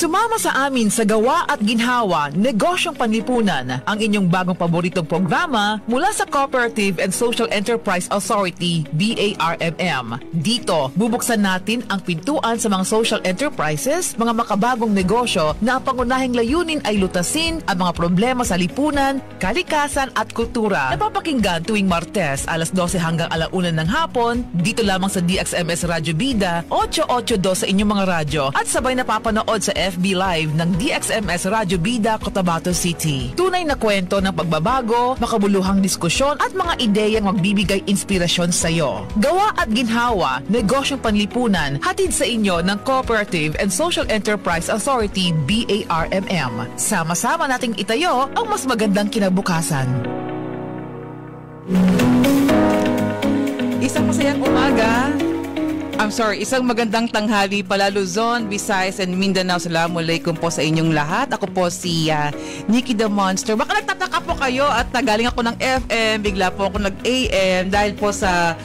Sumama sa amin sa Gawa at Ginhawa, Negosyong Panlipunan, ang inyong bagong paboritong programa mula sa Cooperative and Social Enterprise Authority, BARMM. Dito, bubuksan natin ang pintuan sa mga social enterprises, mga makabagong negosyo na ang pangunahing layunin ay lutasin ang mga problema sa lipunan, kalikasan at kultura. Napapakinggan tuwing Martes, alas 12 hanggang alauna ng hapon, dito lamang sa DXMS Radyo Bida, 882 sa inyong mga radyo at sabay napapanood sa FB Live ng DXMS Radyo Bida, Cotabato City. Tunay na kwento ng pagbabago, makabuluhang diskusyon at mga ideyang magbibigay inspirasyon sa iyo. Gawa at Ginhawa, Negosyong Panlipunan, hatid sa inyo ng Cooperative and Social Enterprise Authority, BARMM. Sama-sama nating itayo ang mas magandang kinabukasan. Isang masayang umaga. Isang magandang tanghali pala Luzon, Visayas and Mindanao. Assalamualaikum po sa inyong lahat. Ako po si Nikki the Monster. Baka nagtataka po kayo at galing ako ng FM, bigla po ako nag-AM dahil po sa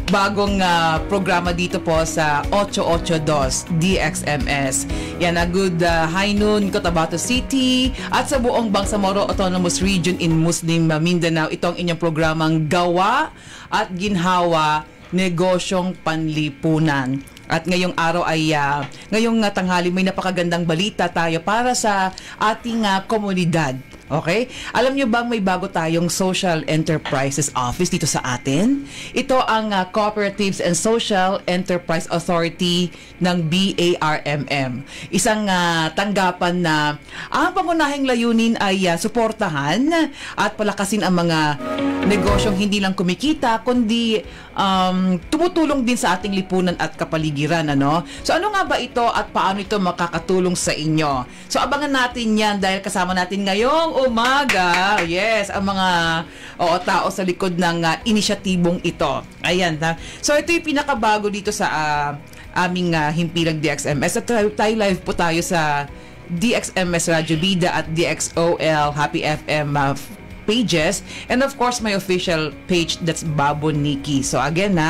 bagong programa dito po sa 882 DXMS. Yan, good high noon Cotabato City at sa buong Bangsamoro Autonomous Region in Muslim Mindanao. Ito ang inyong programang Gawa at Ginhawa, Negosyong Panlipunan. At ngayong araw ay ngayong tanghali may napakagandang balita tayo para sa ating komunidad. Okay? Alam nyo bang may bago tayong Social Enterprises Office dito sa atin? Ito ang Cooperatives and Social Enterprise Authority ng BARMM. Isang tanggapan na ang pangunahing layunin ay suportahan at palakasin ang mga negosyong hindi lang kumikita kundi tumutulong din sa ating lipunan at kapaligiran. So ano nga ba ito at paano ito makakatulong sa inyo? So abangan natin yan dahil kasama natin ngayong umaga, yes, ang mga tao sa likod ng inisyatibong ito. Ayan. So ito yung pinakabago dito sa aming himpilang DXMS. So tayo live po tayo sa DXMS Radyo Bida at DXOL Happy FM pages, and of course my official page, that's Babo Nikki. So again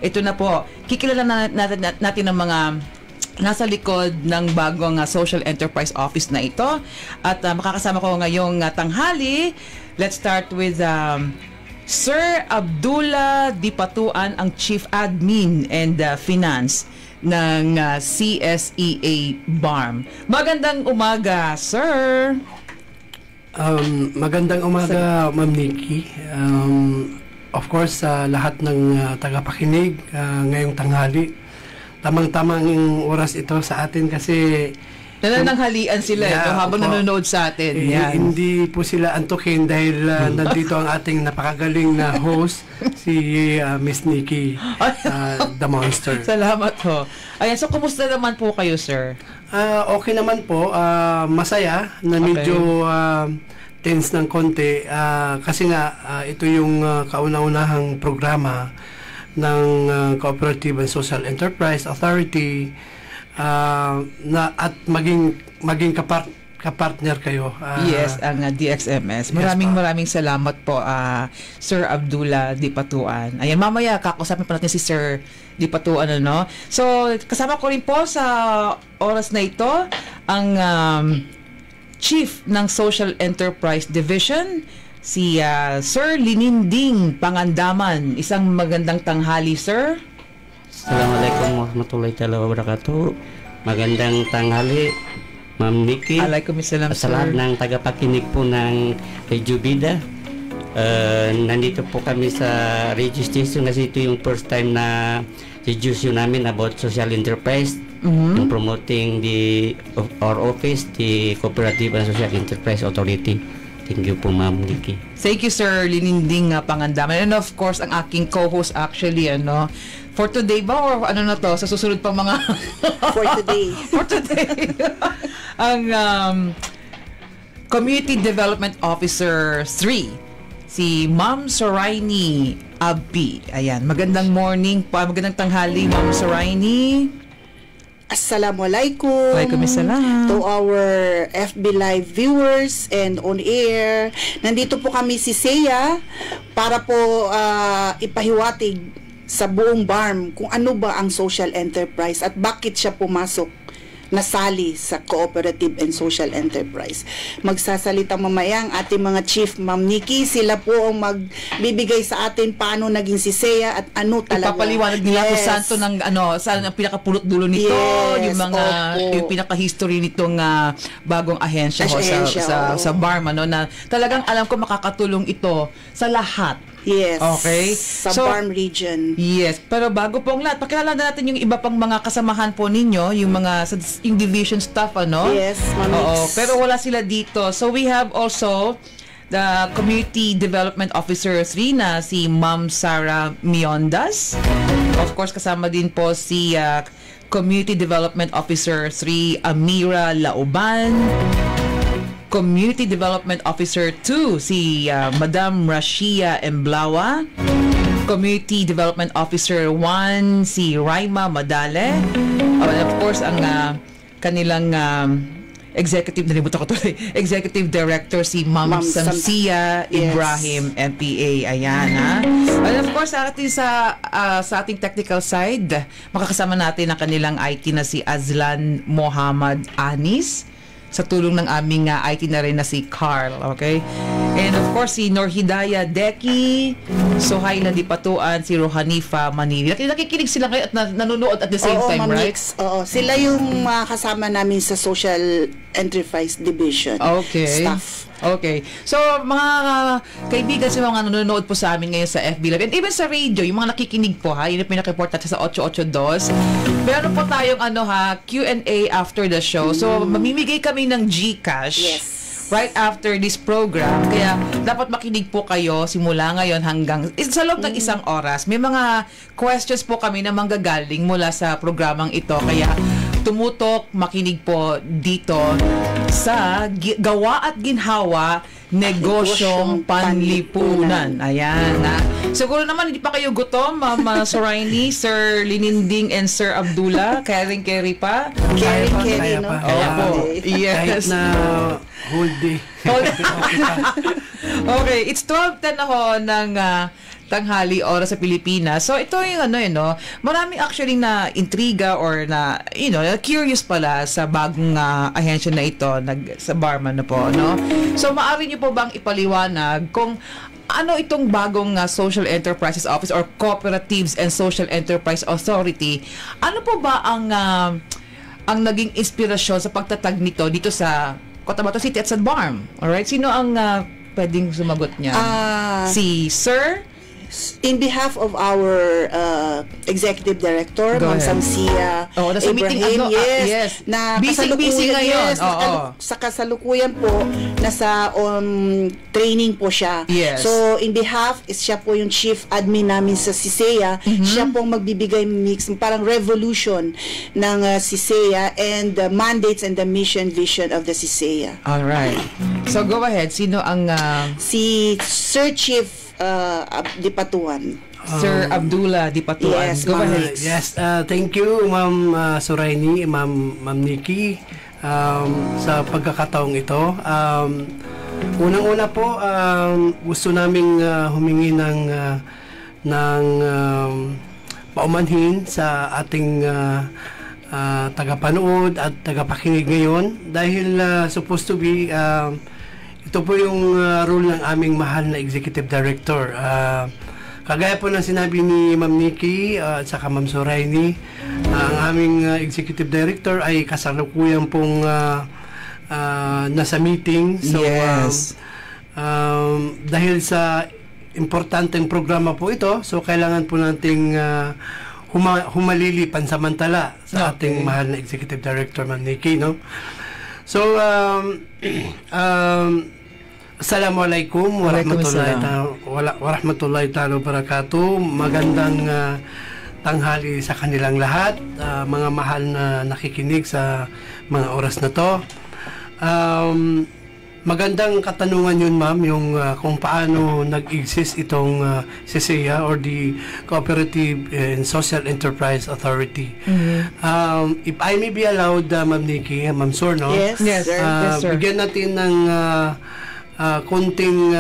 ito na po, kikilala natin ang mga nasa likod ng bagong Social Enterprise Office na ito at makakasama ko ngayong tanghali. Let's start with Sir Abdullah Dipatuan, ang Chief Admin and Finance ng CSEA BARM. Magandang umaga, Sir. Magandang umaga, Ma'am Nikki. Of course, lahat ng tagapakinig ngayong tanghali. Tamang-tamang oras ito sa atin kasi nanananghalian sila habang nanonood sa atin. Hindi po sila antukin dahil nandito ang ating napakagaling na host, si Miss Nikki the Monster. Salamat ho. Ayan, so kumusta naman po kayo, sir? Okay naman po. Masaya na medyo tense ng konti kasi nga ito yung kauna-unahang programa ng Cooperative and Social Enterprise Authority na at maging kapartner kayo. Yes, ang DXMS. Maraming salamat po, Sir Abdullah Dipatuan. Ayan, mamaya kakusapin pa natin si Sir Dipatuan, So, kasama ko rin po sa oras na ito ang Chief ng Social Enterprise Division, si Sir Lininding Pangandaman. Isang magandang tanghali, Sir. Assalamualaikum warahmatullahi wabarakatuh. Magandang tanghali, Ma'am Nikki. Waalaikumsalam, Sir. Sa lahat ng tagapakinig po ng Radio Bida. Nandito po kami sa radio station kasi ito yung first time na radio namin about social enterprise and promoting our office, the Cooperative and Social Enterprise Authority. Thank you po, Ma'am Nikki. Thank you, Sir Lininding Pangandaman. And of course, ang aking co-host actually, for today ba or ano na to? Sa susunod pang mga... For today. For today. Ang Community Development Officer 3, si Ma'am Soraini Abbi. Ayan, magandang morning pa, magandang tanghali, Ma'am Soraini. Assalamualaikum. Waalaikumsalam. To our FB Live viewers and on air. Nandito po kami si Seya para po ipahiwatig sa buong BARM kung ano ba ang social enterprise at bakit siya pumasok nasali sa cooperative and social enterprise. Magsasalita mamaya ang ating mga chief, Ma'am Nikki. Sila po ang magbibigay sa atin paano naging si SEA at ano talaga. Ipapaliwanag nila kung saan to ng saan ang pinakapulot dulo nito, Yes, yung mga opo. yung pinaka-history nitong bagong ahensya ho Ahensya, sa BARM, na talagang alam ko makakatulong ito sa lahat. Yes. Okay. Sa So, BARM region. Yes, pero bago pong lahat, pakilala natin yung iba pang mga kasamahan po ninyo, yung mga yung division staff, Yes, Ma'am Oo, Nix. pero wala sila dito. So we have also the Community Development Officer 3 na si Ma'am Sara Miondas. Of course, kasama din po si Community Development Officer 3 Amira Lauban. Community Development Officer 2 si Madam Rashia Emblawa. Community Development Officer 1 si Raima Madale. And of course, ang kanilang Executive Director si Ma'am Samsia Yes. Ibrahim, MPA. Ayan, ha. And of course, sa ating technical side, makakasama natin ang kanilang IT na si Azlan Mohammed Anis, sa tulong ng aming IT na rin na si Carl, okay? And of course, si Norhidaya Deki, Sohaila Dipatuan, si Rohanifa Manili. Nakikinig sila kayo at nanonood at the same time, Ma'am right? Nix. Oo, sila yung mga kasama namin sa Social Enterprise Division. Okay. Staff. Okay. So, mga kaibigan sa mga nanonood po sa amin ngayon sa FB Live, and even sa radio, yung mga nakikinig po, yun yung pinaka-report natin sa 882. Meron po tayong Q&A after the show. So, mamimigay kami ng GCash. Yes. Right after this program. Kaya dapat makinig po kayo simula ngayon hanggang sa loob ng isang oras. May mga questions po kami na manggagaling mula sa programang ito. Kaya tumutok, makinig po dito sa Gawa at Ginhawa Negosyong Panlipunan. Ayan. Siguro naman hindi pa kayo gutom, Ma'am Soraini, Sir Lininding, and Sir Abdullah. Carry pa. Carry, no? Kaya pa. Opo. Kahit Yes. na whole day. Okay, it's 12:10 na ho ng tanghali oras sa Pilipinas. So ito yung maraming actually na intriga or na curious pala sa bagong ahensya na ito sa BARM po, no? So maaari niyo po bang ipaliwanag kung ano itong bagong Social Enterprises Office or Cooperatives and Social Enterprise Authority? Ano po ba ang naging inspirasyon sa pagtatag nito dito sa Cotabato City at sa BARM? Alright, sino ang pwedeng sumagot niya? Si Sir? In behalf of our Executive Director, Go Ma'am ahead. Samsia Nasa meeting, Ibrahim, yes. na Busy ngayon. yes, Oo. sa kasalukuyan po, nasa training po siya. Yes. So, in behalf, siya po yung Chief Admin namin sa CISEA. Siya po magbibigay mix, parang revolution ng CISEA and the mandates and the mission vision of the CISEA. Alright. So go ahead. Sino ang Si Sir Chief Dipatuan. Sir Abdullah Dipatuan? Yes, Go Ma'am. ahead. Yes, thank you Ma'am Soraini, Ma'am Nikki, sa pagkakataong ito. Unang-una po, gusto naming humingi ng paumanhin sa ating tagapanood at tagapakinig ngayon dahil supposed to be ito po yung role ng aming mahal na Executive Director. Kagaya po ng sinabi ni Ma'am Nikki at saka Ma'am Soraini, ang aming Executive Director ay kasalukuyan pong nasa meeting. So, Yes. dahil sa importanteng programa po ito, so kailangan po nating humalili pansamantala sa Okay. ating mahal na Executive Director, Ma'am Nikki, no? So, Assalamualaikum warahmatullahi ta'ala wabarakatuh. Magandang tanghali sa kanilang lahat, mga mahal na nakikinig sa mga oras na to. Magandang katanungan yun, ma'am, yung kung paano nag-exist itong CISEA or the Cooperative and Social Enterprise Authority. If I may be allowed, Ma'am Nikki, Ma'am Sor, no? Yes, Yes. sir. Yes, sir. Bigyan natin ng konting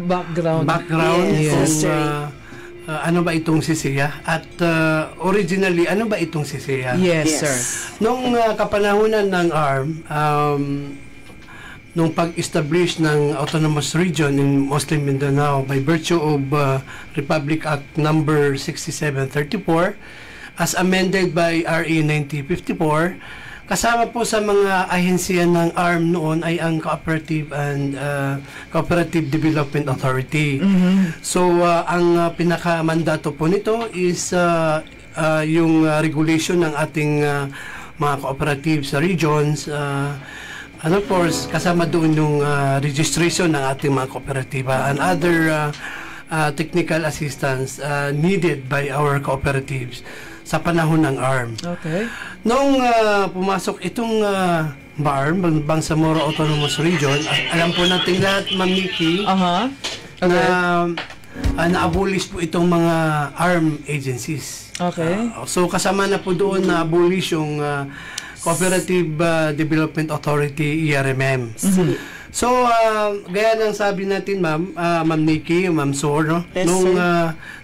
Background. background Yes, kung history. ano ba itong CISEA at originally ano ba itong CISEA? Yes, Yes. sir. Nung kapanahunan ng ARM, nung pag-establish ng Autonomous Region in Muslim Mindanao by virtue of Republic Act number 6734 as amended by RA 9054, kasama po sa mga ahensya ng ARM noon ay ang Cooperative and Cooperative Development Authority. So ang pinakamandato po nito is yung regulation ng ating mga cooperatives sa regions, and of course kasama doon yung registration ng ating mga kooperatiba and other technical assistance needed by our cooperatives sa panahon ng ARM. Okay. Nung pumasok itong BARM, Bangsamoro Autonomous Region, alam po natin lahat, Ma'am Nikki, Aha. na na-abolish po itong mga ARM agencies. Okay. So kasama na po doon na abolish yung Cooperative Development Authority, ERMM. So, gaya ng sabi natin, Ma'am Nikki, Ma'am Sor, no? Yes,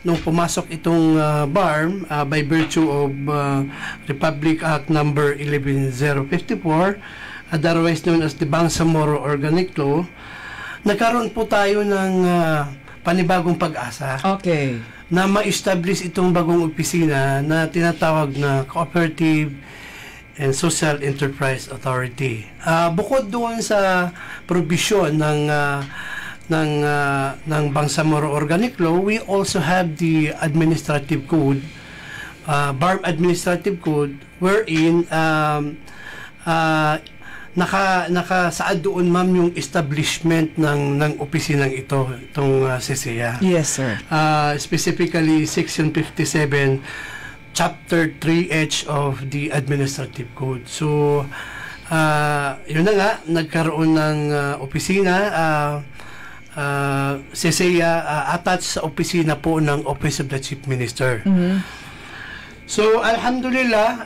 nung pumasok itong BARM by virtue of Republic Act number 11054, otherwise known as the Bangsamoro Organic Law, nagkaroon po tayo ng panibagong pag-asa Okay. na ma-establish itong bagong opisina na tinatawag na Cooperative and Social Enterprise Authority. Bukod doon sa provision ng Bangsamoro Organic Law, we also have the Administrative Code, BARM Administrative Code, wherein nakasaad doon, ma'am, yung establishment ng opisinang itong CISEA. Yes, sir. Specifically, Section 57, Chapter 3H of the Administrative Code. So, yun na nga, nagkaroon ng opisina, CISEA attached sa opisina po ng Office of the Chief Minister. So, alhamdulillah,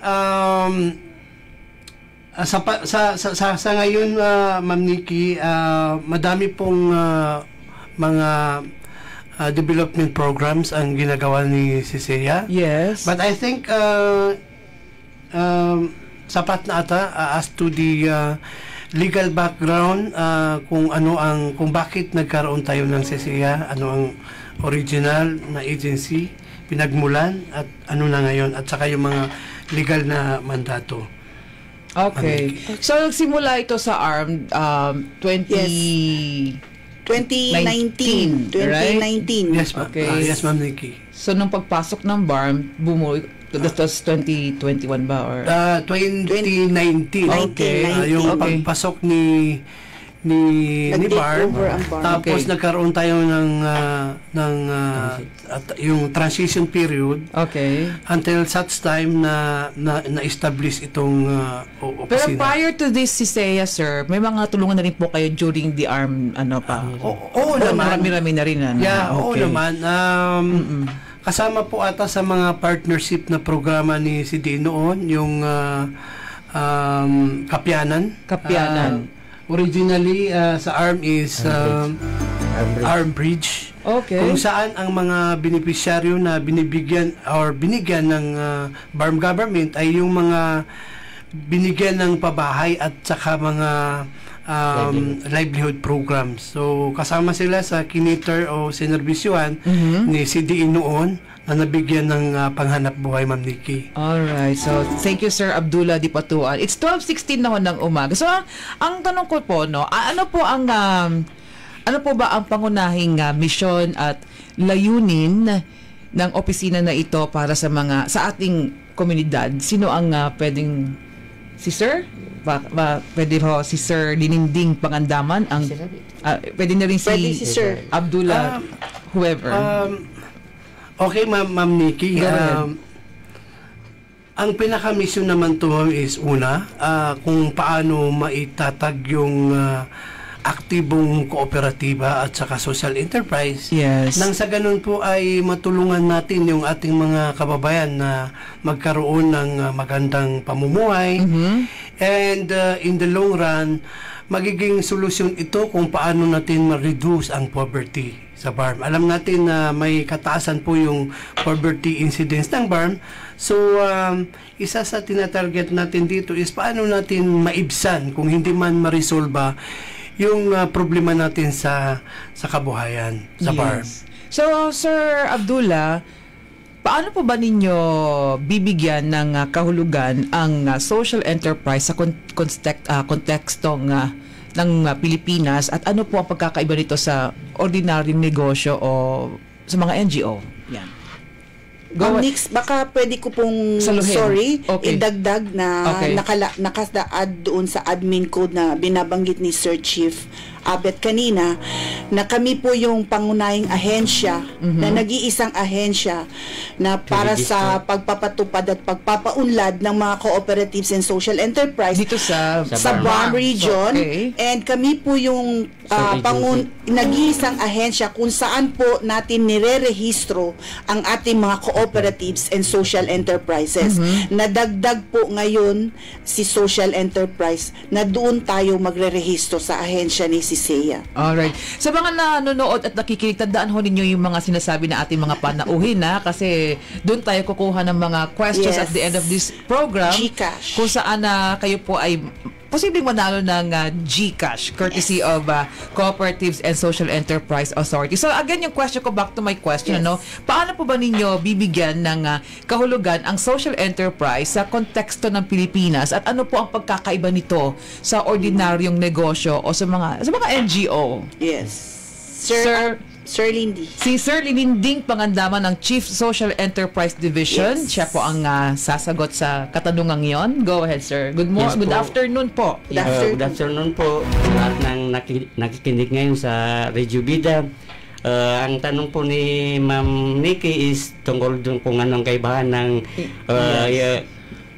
sa ngayon, Ma'am Nikki, madami pong mga development programs ang ginagawa ni CISEA. Yes. But I think sapat na ata as to the legal background, kung bakit nagkaroon tayo ng CISEA, ano ang original na agency, pinagmulan, at ano na ngayon, at saka yung mga legal na mandato. Okay. So, nagsimula ito sa ARM 2019. Yes, ma'am. Okay. Yes, Ma'am Nikki. So, nung pagpasok ng BARM, that was 2021 ba? Or 2019. Okay. Yung Okay. pagpasok ni Nag-take BARM, over ang BARM. tapos Okay. nagkaroon tayo ng yung transition period Okay. until such time na establish itong Pero opisina. prior to this CISEA, sir, may mga tulungan na rin po kayo during the ARM, Oo naman. Marami-rami na rin. Yeah, oo Okay. naman. Kasama po ata sa mga partnership na programa ni CD noon, yung Kapyanan. Originally, sa ARM is ARM Bridge. Okay. Kung saan ang mga beneficiaryo na binigyan ng BARM government ay yung mga binigyan ng pabahay at saka mga livelihood programs. So, kasama sila sa kiniter o sinerbisyuhan ni CDE noon na nabigyan ng panghanap buhay, Ma'am Nikki. Alright. So, thank you, Sir Abdullah Dipatuan. It's 12:16 na ho ng umaga. So, ang tanong ko po, ano po ba ang pangunahing misyon at layunin ng opisina na ito para sa ating komunidad? Sino ang pwedeng si Sir? Pwede ho si Sir Lininding Pangandaman, pwede na rin Pwede si Sir Abdullah, whoever. Okay, Ma'am Nikki. Ang pinaka-mission naman to, ma'am, is una, kung paano maitatag yung aktibong kooperatiba at saka social enterprise. Yes. Nang sa ganun po ay matulungan natin yung ating mga kababayan na magkaroon ng magandang pamumuhay. And in the long run, magiging solusyon ito kung paano natin ma-reduce ang poverty sa BARM. Alam natin na may kataasan po yung poverty incidence ng BARM. So, isa sa tinatarget natin dito is paano natin maibsan kung hindi man ma-resolve yung problema natin sa kabuhayan sa BARM. So, Sir Abdullah, paano po ba ninyo bibigyan ng kahulugan ang social enterprise sa kontekstong ng Pilipinas at ano po ang pagkakaiba nito sa ordinaryong negosyo o sa mga NGO? Yan. Nix, baka pwede ko pong Saluhin. Okay. idagdag na nakasaad doon sa admin code na binabanggit ni Sir Chief Abet kanina, na kami po yung pangunahing ahensya, na nag-iisang ahensya na para sa pagpapatupad at pagpapaunlad ng mga cooperatives and social enterprise Dito sa BARM region. Okay. And kami po yung nag-iisang ahensya kung saan po natin nire-rehistro ang ating mga cooperatives and social enterprises. Nadagdag po ngayon si social enterprise na doon tayo magre-rehistro sa ahensya ni CISEA. Alright. Sa mga nanonood at nakikinig, tandaan ho ninyo yung mga sinasabi na ating mga panauhin na kasi doon tayo kukuha ng mga questions at the end of this program. GCash. Kung saan kayo po ay posibleng manalo ng GCash courtesy of Cooperatives and Social Enterprise Authority. So again, yung question ko, back to my question, no? Paano po ba ninyo bibigyan ng kahulugan ang social enterprise sa konteksto ng Pilipinas at ano po ang pagkakaiba nito sa ordinaryong negosyo o sa mga NGO? Yes. Sir Lindy. Si Sir Linding Pangandaman ng Chief Social Enterprise Division. Yes. Siya po ang sasagot sa katanungang yon. Go ahead, sir. Good Yes, afternoon po. Good afternoon po sa lahat ng nakikinig ngayon sa Radio Bida. Ang tanong po ni Ma'am Nikki is tungkol dun kung anong kaibahan ng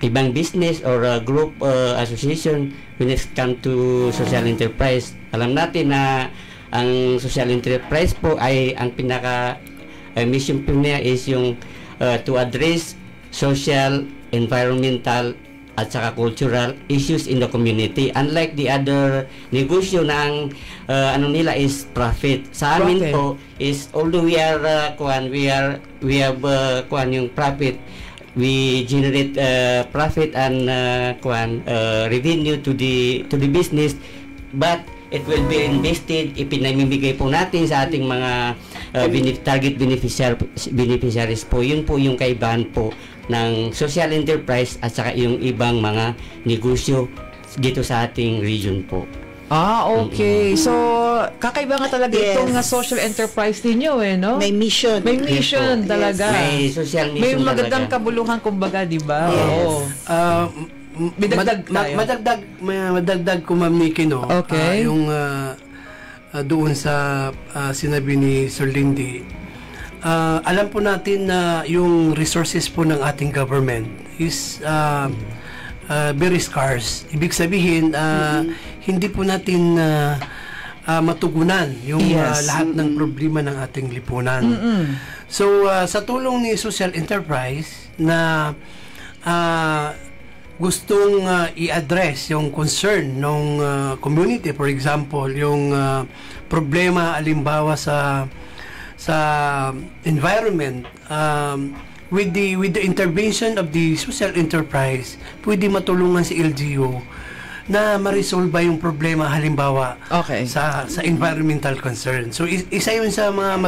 ibang business or group association when it comes to social enterprise. Alam natin na ang social enterprise po ay ang pinaka mission po niya is yung to address social, environmental at saka cultural issues in the community. Unlike the other negosyo na ang ano nila is profit. Sa amin po is although we have yung profit, we generate profit and revenue to the business, but it will be invested, ipinamimigay po natin sa ating mga target beneficiaries po. Yun po yung kaibahan po ng social enterprise at saka yung ibang mga negosyo dito sa ating region po. Okay. So, kakaiba nga talaga itong social enterprise ninyo no? May mission. May mission talaga. May social mission. May magandang talaga. Kabuluhan kumbaga, di ba? Yes. Madagdag ko, Ma'am Nikki, no? Okay. Yung doon sa sinabi ni Sir Lindy, alam po natin na yung resources po ng ating government is very scarce. Ibig sabihin, hindi po natin matugunan yung lahat ng problema ng ating lipunan. So, sa tulong ni Social Enterprise na gustong i-address yung concern ng community, for example, yung problema alimbawa sa environment, with the intervention of the social enterprise, pwede matulungan si LGU na ma-resolve yung problema halimbawa sa environmental concern. So isa yun sa mga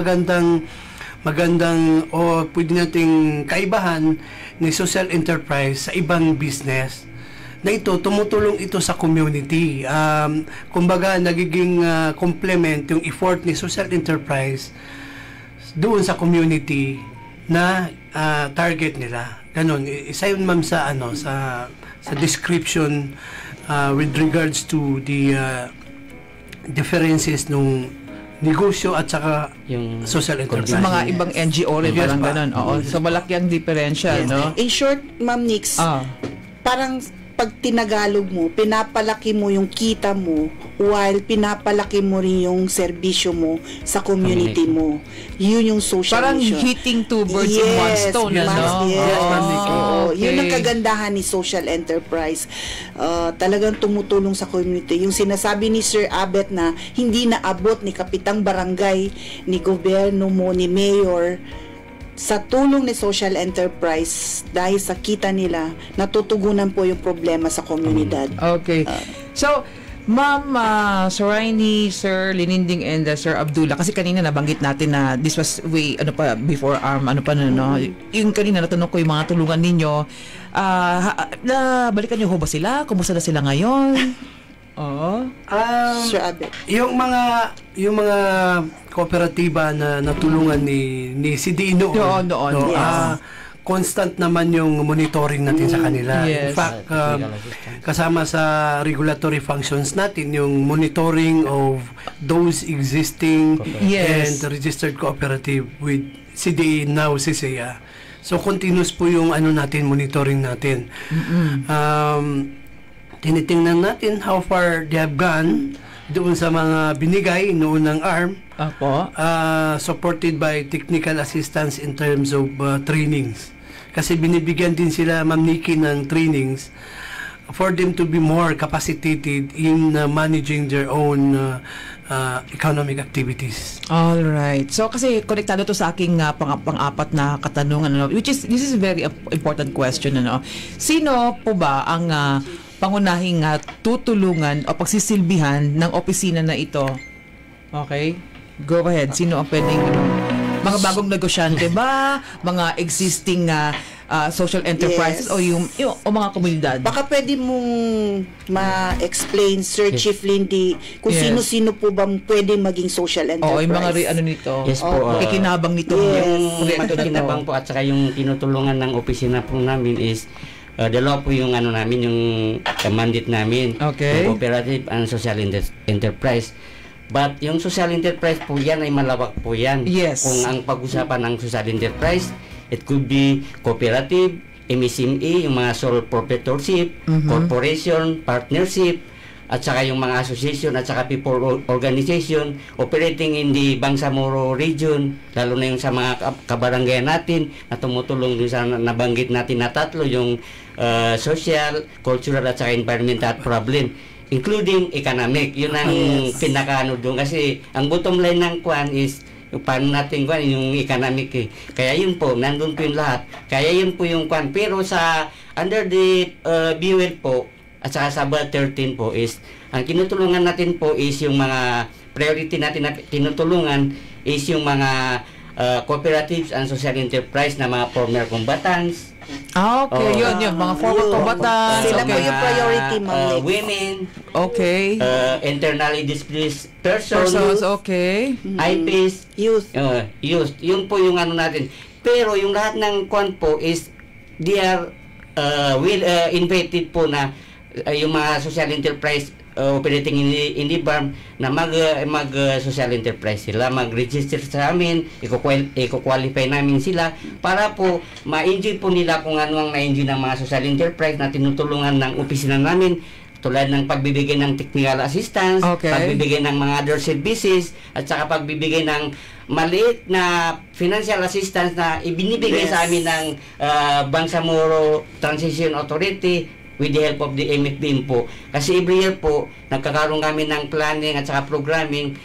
magandang o pwede nating kaibahan ni social enterprise sa ibang business na ito, tumutulong ito sa community. Kumbaga, nagiging complement yung effort ni social enterprise doon sa community na target nila. Ganon. Isa yun, ma'am, sa description with regards to the differences nung negosyo at saka yung social enterprise. Sa mga ibang NGO rin, parang ganun. So, malaki ang diferensya, no? In short, Ma'am Nix, parang pag tinagalog mo, pinapalaki mo yung kita mo while pinapalaki mo rin yung serbisyo mo sa community mo. Yun yung social Parang mission. hitting two birds in one stone, yes, ano? Yes. Oh, okay. Yun ang kagandahan ni social enterprise. Talagang tumutulong sa community. Yung sinasabi ni Sir Abet na hindi naabot ni Kapitang Barangay, ni gobyerno mo, ni Mayor, sa tulong ni social enterprise, dahil sa kita nila, natutugunan po yung problema sa komunidad. Okay. So, Ma'am Soraini, Sir Lininding, and Sir Abdullah, kasi kanina nabanggit natin na this was way, before yung kanina natanong ko yung mga tulungan ninyo, balikan niyo ho ba sila? Kumusta na sila ngayon? Oo. Sir Abet. Yung mga kooperatiba na natulungan ni CDE noon. Noon. Yes. Constant naman yung monitoring natin sa kanila. Yes. In fact, kasama sa regulatory functions natin yung monitoring of those existing Yes. and registered cooperative with CDE, now CCEA. So continuous po yung monitoring natin. Tinitingnan natin how far they have gone doon sa mga binigay noon ng ARM, Apo. supported by technical assistance in terms of trainings. Kasi binibigyan din sila, Ma'am Nikki, ng trainings for them to be more capacitated in managing their own economic activities. All right. So kasi konektado to sa aking pang-apat na katanungan, which is this is a very important question, Sino po ba ang pangunahing tutulungan o pagsisilbihan ng opisina na ito? Okay? Go ahead. Sino ang pwedeng mga bagong negosyante ba? Mga existing social enterprises, Yes. o mga komunidad? Baka pwede mong ma-explain, Sir Chief Lindy, kung Yes. sino-sino po ba pwede maging social enterprise. Yung mga nito. Yes po. Kikinabang nito. Yes. Yung proyekto na to. kinabang po at saka yung tinutulungan ng opisina po namin is dalawa po yung namin, yung mandate namin. Okay. Yung cooperative and social enterprise. But yung social enterprise po yan ay malawak po yan. Yes. Kung ang pag-usapan ng social enterprise, it could be cooperative, MSME, yung mga sole proprietorship, corporation, partnership, at saka yung mga association at saka people organization operating in the Bangsamoro region, lalo na yung sa mga kabarangay natin na tumutulong din sa nabanggit natin na tatlo, yung social, cultural at saka environmental problem, including economic. Yun ang pinakaano doon, kasi ang bottom line ng kwan is paano natin kwan yung economic Kaya yun po, nandun po yung lahat. Kaya yun po yung kwan. Pero sa under the BUL po at saka sa BUL 13 po is ang tinutulungan natin po is yung mga priority natin na tinutulungan is yung mga cooperatives and social enterprise na mga former combatants. Okay, yun. Mga former combatants. Sila po Okay. yung priority, Ma'am. Women, Okay. internally displaced persons, Persons, okay. IPs, Youth. youth. Yun po yung ano natin. Pero yung lahat ng kwan po is they are invited po na yung mga social enterprise operating in the BARM na mag social enterprise sila, mag-register sa amin, i-qualify namin sila para po ma-enjoy po nila kung ano ang na-enjoy ng mga social enterprise na tinutulungan ng opisina namin, tulad ng pagbibigay ng technical assistance, Okay. pagbibigay ng mga other services, at saka pagbibigay ng maliit na financial assistance na ibinibigay sa amin ng Bangsamoro Transition Authority with the help of the MFBM po. Kasi every year po, nagkakaroon kami ng planning at saka programming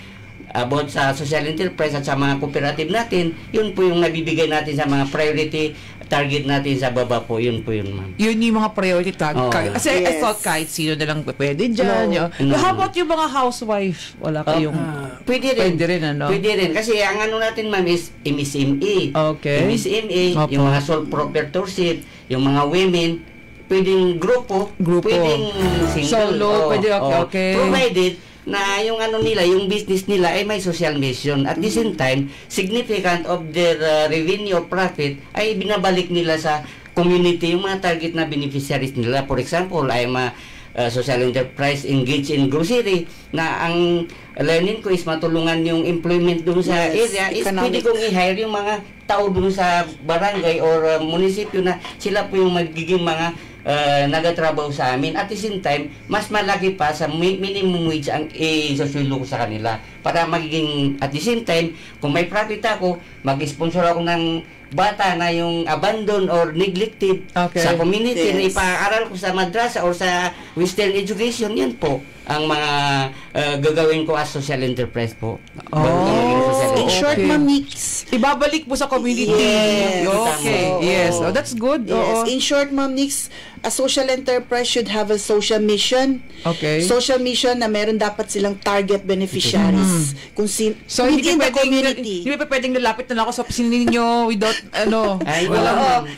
about sa social enterprise at sa mga cooperative natin. Yun po yung nabibigay natin sa mga priority target natin sa baba po. Yun po yun, ma'am. Yun yung mga priority tag. Oo. Kasi I Yes. thought kahit sino na lang pwede dyan. No. How about yung mga housewife? Wala kayong... Pwede rin. Pwede rin, ano? Pwede rin. Kasi ang ano natin, ma'am, is MSME. Okay. MSME, Opo. yung mga sole proprietorship, yung mga women, pwedeng grupo, pwedeng single, Solo, pwede, okay. Provided na yung ano nila, yung business nila ay may social mission. At the same time, significant of their revenue or profit ay binabalik nila sa community, yung mga target na beneficiaries nila. For example, ay social enterprise engaged in grocery na ang learning ko is matulungan yung employment doon sa Yes, area is economic. pwede kong i-hire yung mga tao doon sa barangay or munisipyo na sila po yung magiging mga nagatrabaho sa amin. At the same time, mas malaki pa sa minimum wage ang isusulo ko sa kanila. Para magiging, at the same time, kung may profit ako, mag-sponsor ako ng bata na yung abandoned or neglected sa community na ipaaral ko sa madrasa or sa Western education, yan po ang mga gagawin ko as social enterprise po. In short, Ma'am Nix, ibabalik mo sa community. Yes. Okay. Yes. Oh, that's good. Yes. In short, Ma'am Nix, a social enterprise should have a social mission. Okay. Social mission na meron dapat silang target beneficiaries. Kung So, hindi within the pa community. hindi pa pwedeng lalapit na ako sa opisina ninyo without, Ay,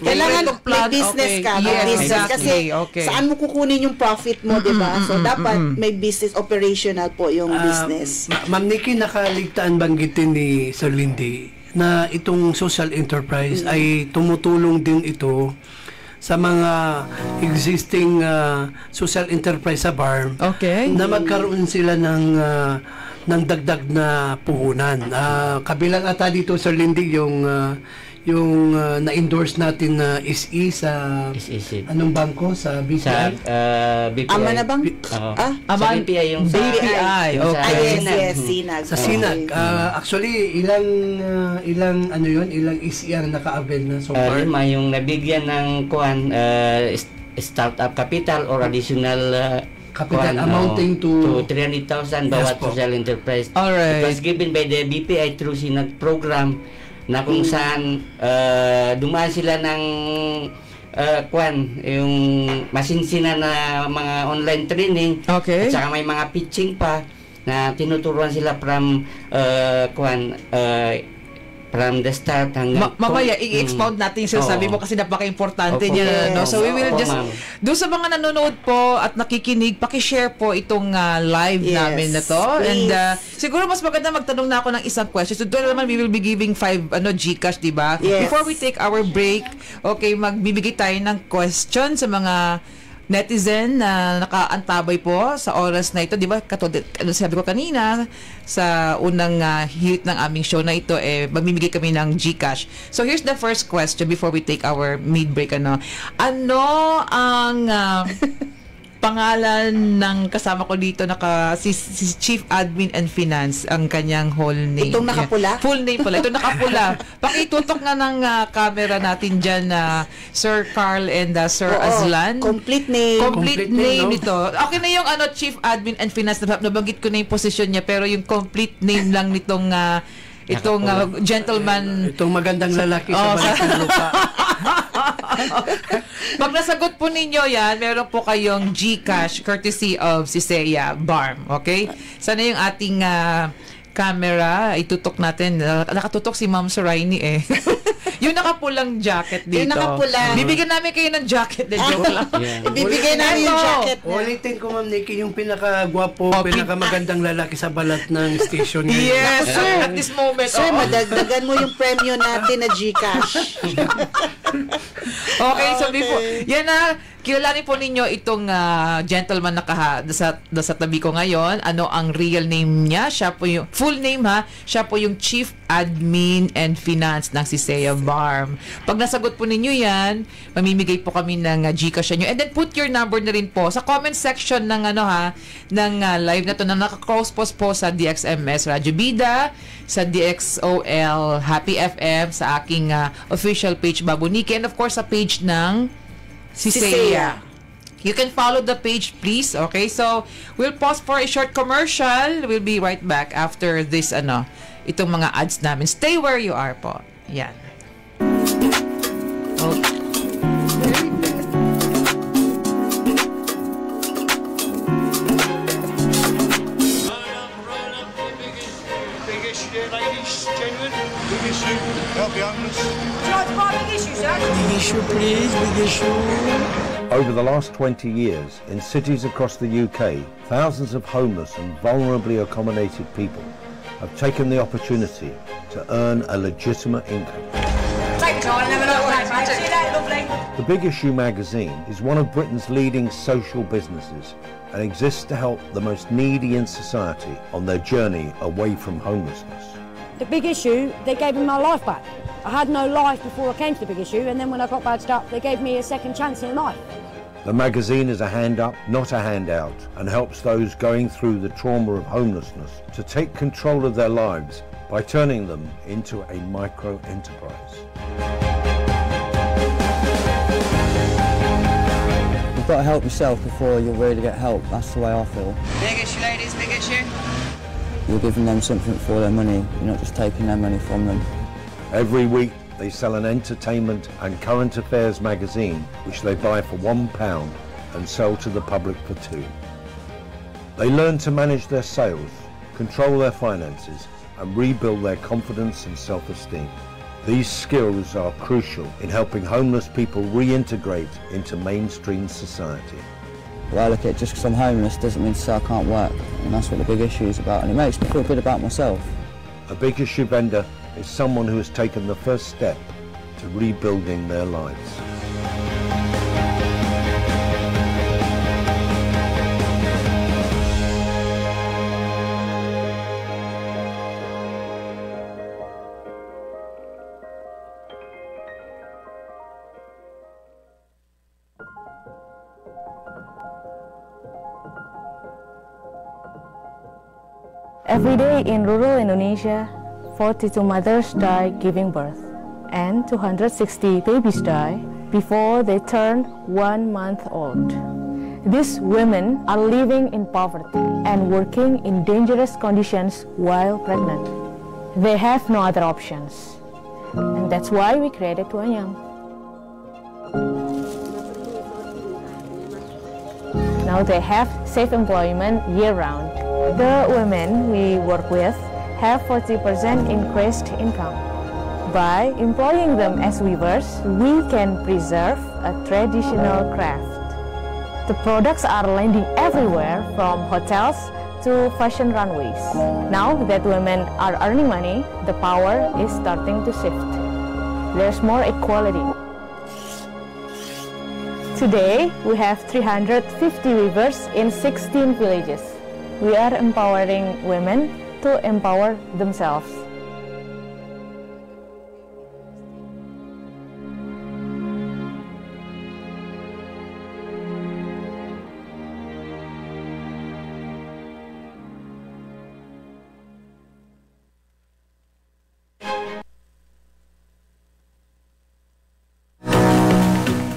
kailangan plan. may business ka. Okay. May Yes, business. exactly. Kasi Okay. saan mo kukunin yung profit mo, di ba? So, dapat may business operational po yung business. Ma'am Nikki, nakaligtaan banggitin ni Sir Lindy na itong social enterprise ay tumutulong din ito sa mga existing social enterprise sa BARM na magkaroon sila ng dagdag na puhunan. Kabilang ata dito, Sir Lindy, yung na-endorse natin na SE sa anong bangko? Sa BPI? Sa BPI. Ama na bang? Sa BPI yung sa BPI. Okay. Yes, Sinag. Sa Sinag. Actually, ilang SE ang naka-avail na so far? Lima yung nabigyan ng startup capital or additional capital amounting to 300,000 bawat social enterprise. Alright. It was given by the BPI through Sinag program na kung saan dumaan sila ng yung masinsina na mga online training at saka may mga pitching pa na tinuturuan sila from from the start hanggang mamaya i-expound natin yung sinasabi mo kasi napaka-importante niya, no? So we will just doon sa mga nanonood po at nakikinig, paki-share po itong live namin na to. And siguro mas maganda magtanong na ako ng isang question. So doon naman we will be giving 5 GCash, di ba? Before we take our break, magbibigay tayo ng question sa mga netizen na nakaantabay po sa oras na ito, di ba? Katulad, sabi ko kanina, sa unang hit ng aming show na ito, magbibigay kami ng GCash. So, here's the first question before we take our mid-break. Ano ang pangalan ng kasama ko dito, si Chief Admin and Finance, ang kanyang whole name. Itong nakapula? Full name pala. Itong nakapula. Pakitutok na ng camera natin dyan, Sir Carl and Sir Azlan. Complete name. Complete name nito. Okay na yung Chief Admin and Finance, nabanggit ko na yung position niya, pero yung complete name lang nitong gentleman. Itong magandang lalaki sa balat ng lupa. Pag nasagot po ninyo yan, meron po kayong GCash courtesy of Sisea BARM. Okay? Sana yung ating camera, itutok natin. Nakatutok si Ma'am Soraini yung nakapulang jacket dito. Yung nakapula. Bibigyan namin kayo ng jacket. Joke lang. Ibibigay namin yung jacket na. Ulitin ko, Ma'am Nikki, yung pinaka-gwapo, pinaka-magandang lalaki sa balat ng station ngayon. Yes, sir. At this moment. Sir, madagdagan mo yung premyo natin na GCash. Okay, so before, yan kilalanin po ninyo itong gentleman na nasa tabi ko ngayon. Ano ang real name niya? Siya po yung, full name siya po yung Chief Admin and Finance ng Sisea BARM. Pag nasagot po ninyo yan, mamimigay po kami ng GCash nyo. And then put your number na rin po sa comment section ng ng live na to na naka-cross post po sa DXMS Radyo Bida, sa DXOL Happy FM, sa aking official page Babuniki, and of course sa page ng Sisea. You can follow the page, please. Okay, so we'll pause for a short commercial. We'll be right back after this itong mga ads namin. Stay where you are po. Yan. Okay. Over the last 20 years, in cities across the UK, thousands of homeless and vulnerably accommodated people have taken the opportunity to earn a legitimate income. The Big Issue magazine is one of Britain's leading social businesses and exists to help the most needy in society on their journey away from homelessness. The Big Issue, they gave me my life back. I had no life before I came to The Big Issue, and then when I got badged up, they gave me a second chance in life. The magazine is a hand up, not a handout, and helps those going through the trauma of homelessness to take control of their lives by turning them into a micro-enterprise. You've got to help yourself before you'll really get help. That's the way I feel. Big issue, ladies, big issue. You're giving them something for their money. You're not just taking their money from them. Every week, they sell an entertainment and current affairs magazine, which they buy for £1 and sell to the public for £2. They learn to manage their sales, control their finances, and rebuild their confidence and self-esteem. These skills are crucial in helping homeless people reintegrate into mainstream society. Well, I look at it, just because I'm homeless doesn't mean to say I can't work. And that's what the big issue is about. And it makes me feel good about myself. A big issue vendor is someone who has taken the first step to rebuilding their lives. Every day in rural Indonesia, 42 mothers die giving birth, and 260 babies die before they turn 1 month old. These women are living in poverty and working in dangerous conditions while pregnant. They have no other options, and that's why we created Tuanyam. Now they have safe employment year-round. The women we work with have 40% increased income. By employing them as weavers, we can preserve a traditional craft. The products are landing everywhere, from hotels to fashion runways. Now that women are earning money, the power is starting to shift. There's more equality. Today, we have 350 weavers in 16 villages. We are empowering women to empower themselves.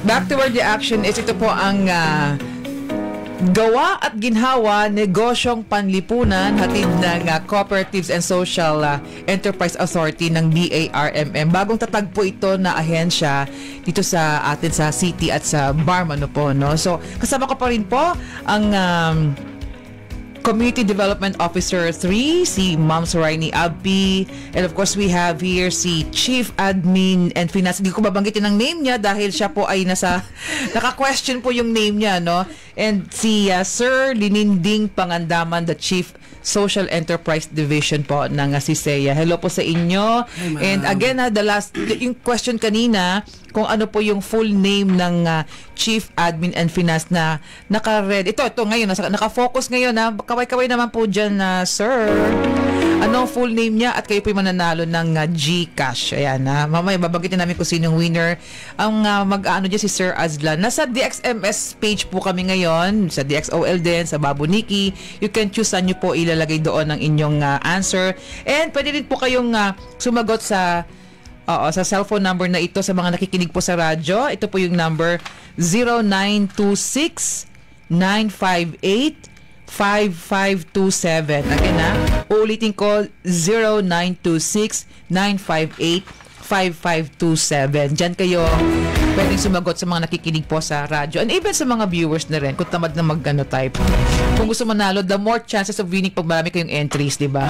Back toward the action is ito po ang gawa at ginhawa negosyong panlipunan hatid ng Cooperatives and Social Enterprise Authority ng BARMM. Bagong tatag po ito na ahensya dito sa atin sa city at sa BARM, ano po, no? So kasama ko pa rin po ang Community Development Officer 3, si Ma'am Soraini Abbi. And of course, we have here si Chief Admin and Finance. Hindi ko babanggitin ang name niya dahil siya po ay naka-question po yung name niya, no? And si Sir Lininding Pangandaman, the Chief Social Enterprise Division po ng CISEA. Hello po sa inyo. And again, yung question kanina, kung ano po yung full name ng Chief Admin and Finance na naka-red. Ito ngayon, naka-focus ngayon. Kaway-kaway naman po dyan, sir. Ano full name niya at kayo po yung mananalo ng GCash. Ayan, mamaya babanggitin namin kung sino yung winner. Ang mag-ano dyan si Sir Azlan. Nasa DXMS page po kami ngayon, sa DXOL din, sa Babu Nikki. You can choose saan nyo po ilalagay doon ang inyong answer. And pwede rin po kayong sumagot sa cellphone number na ito sa mga nakikinig po sa radyo. Ito po yung number 0926-958-5527. Again ulitin ko, 0926-958-5527. Diyan kayo pwedeng sumagot sa mga nakikinig po sa radyo. And even sa mga viewers na rin, kung tamad na type. Kung gusto manalo, the more chances of winning pag marami kayong entries, di ba?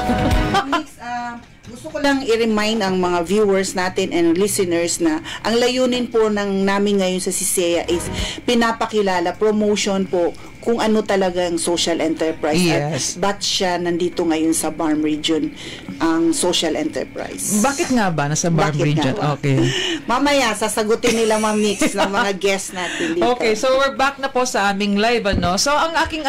Gusto ko lang i-remind ang mga viewers natin and listeners na ang layunin po namin ngayon sa CISEA is pinapakilala, promotion po kung ano talagang social enterprise yes. At ba't siya nandito ngayon sa BARM region, ang social enterprise. Bakit nga ba nasa BARM region? Okay. Mamaya, sasagutin nila Mix ng mga guests natin dito. Okay, so we're back na po sa aming live, ano? So, ang aking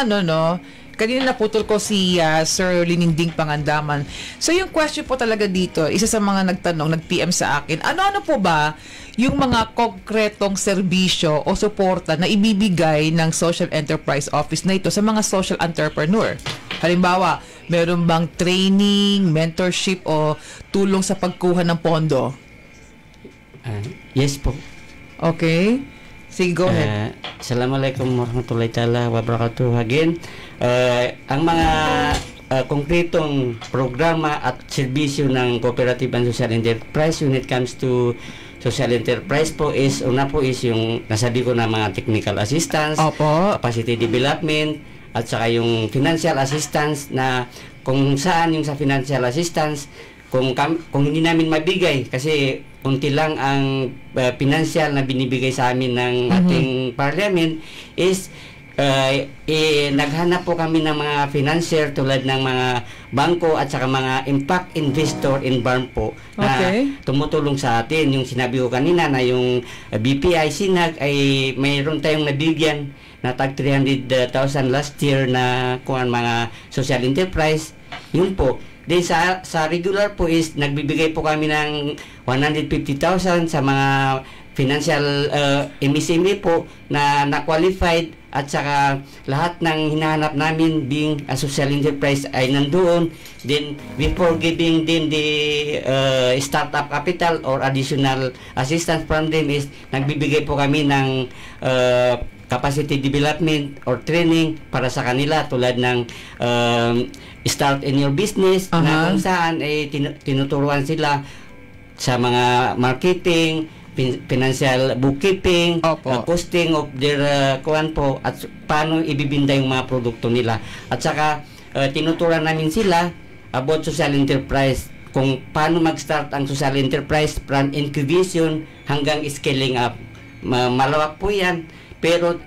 kanina naputol ko si Sir Lininding Pangandaman. So yung question po talaga dito, isa sa mga nagtanong, nag-PM sa akin, ano-ano po ba yung mga konkretong serbisyo o suporta na ibibigay ng Social Enterprise Office na ito sa mga social entrepreneur? Halimbawa, meron bang training, mentorship o tulong sa pagkuha ng pondo? Yes po. Okay. Sige, go ahead. Assalamualaikum warahmatullahi ta'ala wabarakatuh. Again, ang mga konkretong programa at serbisyo ng Cooperative and Social Enterprise when it comes to social enterprise po is, una po is yung nasabi ko na mga technical assistance, Opo. capacity development, at saka yung financial assistance na kung saan yung sa financial assistance, kung hindi namin mabigay kasi kunti lang ang financial na binibigay sa amin ng ating parliament is naghanap po kami ng mga financier tulad ng mga bangko at saka mga impact investor in BARM po na tumutulong sa atin. Yung sinabi ko kanina na yung BPI Sinag ay mayroon tayong nabigyan na tag 300,000 last year na kuan mga social enterprise. Yun po. Then sa regular po is nagbibigay po kami ng 150,000 sa mga financial MSME po na qualified at saka lahat ng hinahanap namin being a social enterprise ay nandoon. Then before giving them the startup capital or additional assistance from them is nagbibigay po kami ng capacity development or training para sa kanila tulad ng start in your business na kung saan ay tinuturuan sila sa mga marketing, financial bookkeeping, costing of their kuan po at paano ibibinda yung mga produkto nila. At saka tinuturuan namin sila about social enterprise, kung paano mag-start ang social enterprise from incubation hanggang scaling up. Malawak po yan, pero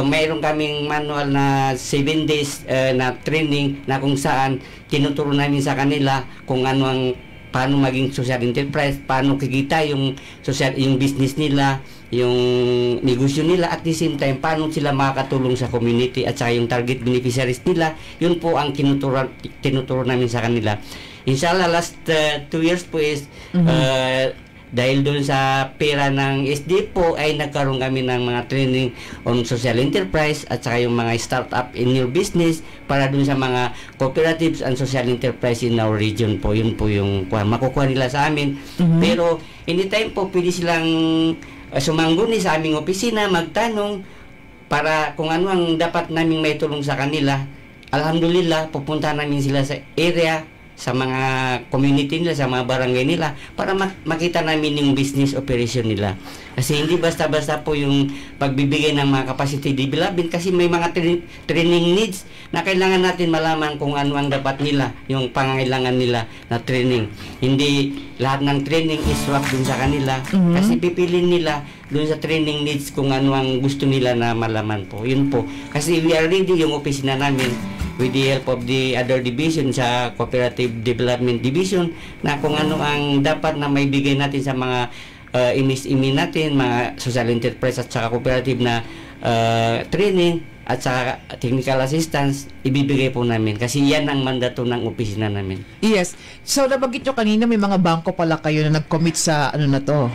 mayroon kaming manual na 7 days na training na kung saan tinuturo namin sa kanila kung ano ang paano maging social enterprise, paano kikita yung yung business nila, yung negosyo nila, at the same time paano sila makakatulong sa community at saka yung target beneficiaries nila. Yun po ang tinuturo namin sa kanila. Inshallah last 2 years po is dahil doon sa pera ng SD po ay nagkaroon kami ng mga training on social enterprise at saka yung mga startup in your business para doon sa mga cooperatives and social enterprise in our region po. Yun po yung makukuha nila sa amin. Pero anytime po pwede silang sumangguni sa aming opisina, magtanong para kung ano ang dapat naming may tulong sa kanila. Alhamdulillah, pupunta namin sila sa area, sa mga community nila, sa mga barangay nila para makita namin yung business operation nila. Kasi hindi basta-basta po yung pagbibigay ng mga capacity development kasi may mga training needs na kailangan natin malaman kung ano ang dapat nila, yung pangangailangan nila na training. Hindi lahat ng training is swak dun sa kanila kasi pipilin nila dun sa training needs kung ano ang gusto nila na malaman po. Yun po. Kasi we are ready yung opisina namin with the help of the other division sa Cooperative Development Division na kung ano ang dapat na may bigay natin sa mga MSME natin, mga social enterprise at saka cooperative na training at saka technical assistance, ibibigay po namin kasi yan ang mandato ng opisina namin. Yes. So nabanggit nyo kanina may mga bangko pala kayo na nag-commit sa ano na to.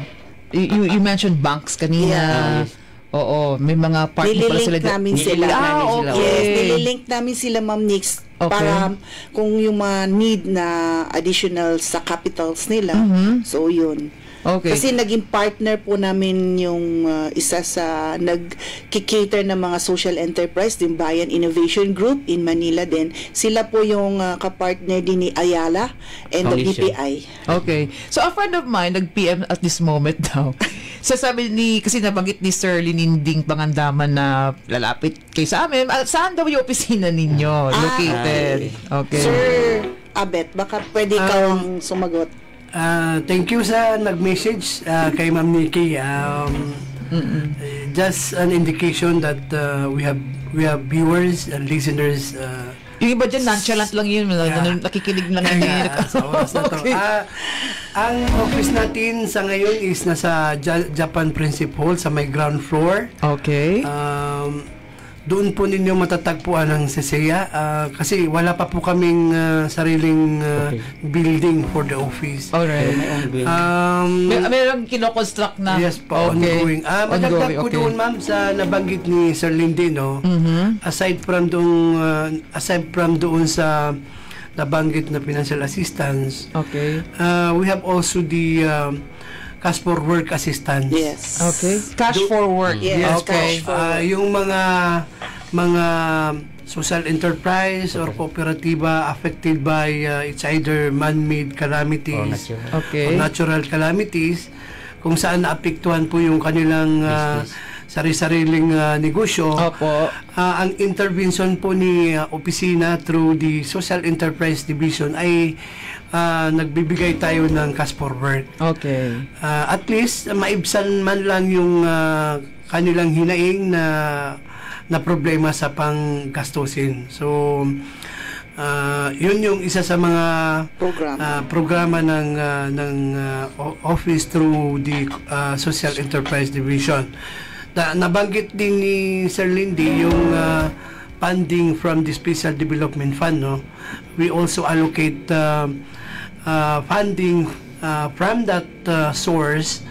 You mentioned banks kanina. Yes. Oo, may mga partner pala sila. Nililink namin sila, Ma'am Nix, para kung yung mga need na additional sa capitals nila. So, yun. Okay. Kasi naging partner po namin yung isa sa nag-cater ng mga social enterprise, yung Bayan Innovation Group in Manila din. Sila po yung kapartner din ni Ayala and the BPI. Okay. So a friend of mine nag-PM at this moment daw. So sabi kasi nabanggit ni Sir Lininding Pangandaman na lalapit kayo sa amin. Saan daw yung opisina ninyo located? Okay. Sir Abet, baka pwede kang sumagot. Thank you sa nag-message kay Ma'am Nikki. Just an indication that we have viewers and listeners. Yung iba dyan, nonchalant lang yun. Nakikinig lang yun. Ang office natin sa ngayon is nasa Japan Principal sa may ground floor. Okay. doon po ninyo matatagpuan ang CCEA kasi wala pa po kaming sariling building for the office. Alright. Mayroong kinoconstruct na. Yes po, ongoing. Madagdag po doon, ma'am, sa nabanggit ni Sir Lindy, no? Aside from doon sa nabanggit na financial assistance, we have also the cash for work assistance. Yes. Okay. Cash for work. Yes, okay. cash for work. Yung mga social enterprise or kooperatiba affected by it's either man-made calamities or natural calamities, kung saan naapektuhan po yung kanilang sari-sariling negosyo. Ang intervention po ni opisina through the Social Enterprise Division ay nagbibigay tayo ng cash for work. At least maibsan man lang yung kanilang hinaing na problema sa panggastusin. So yun yung isa sa mga programa ng office through the Social Enterprise Division. Nabanggit din ni Sir Lindy yung funding from the Special Development Fund, no? We also allocate funding from that source